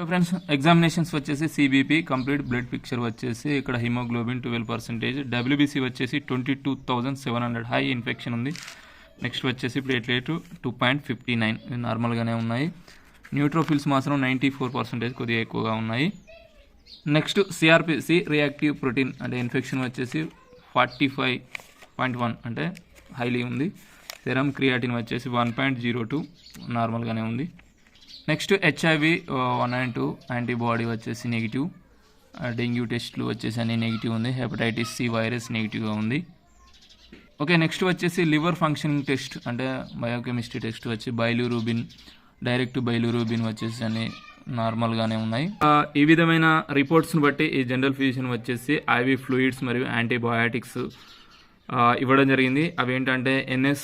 Friends examinations వచ్చేసి CBP complete blood picture వచ్చేసి ఇక్కడ హిమోగ్లోబిన్ 12%, డబ్ల్యూబీసీ వచ్చేసి 22,700 హై ఇన్ఫెక్షన్ ఉంది. నెక్స్ట్ వచ్చేసి ప్లేట్లెట్ 2.59 నార్మల్గానే ఉన్నాయి. న్యూట్రోఫిల్స్ మాత్రం 94% కొద్దిగా ఎక్కువగా ఉన్నాయి. నెక్స్ట్ సిఆర్పిసి రియాక్టివ్ ప్రోటీన్ అంటే ఇన్ఫెక్షన్ వచ్చేసి 45.1 అంటే హైలీ ఉంది. సెరమ్ క్రియాటిన్ వచ్చేసి 1.02 నార్మల్గానే ఉంది. నెక్స్ట్ హెచ్ఐవి 192 యాంటీబాడీ వచ్చేసి నెగిటివ్. డెంగ్యూ టెస్ట్లు వచ్చేసి అన్ని నెగిటివ్ ఉంది. హెపటైటిస్ సి వైరస్ నెగిటివ్గా ఉంది. ఓకే, నెక్స్ట్ వచ్చేసి లివర్ ఫంక్షనింగ్ టెస్ట్ అంటే బయోకెమిస్ట్రీ టెస్ట్ వచ్చి బైలురూబిన్, డైరెక్ట్ బైలురూబిన్ వచ్చేసి అన్ని నార్మల్గానే ఉన్నాయి. ఈ విధమైన రిపోర్ట్స్ని బట్టి ఈ జనరల్ ఫిజిషియన్ వచ్చేసి ఐవి ఫ్లూయిడ్స్ మరియు యాంటీబయాటిక్స్ ఇవ్వడం జరిగింది. అవి ఏంటంటే NS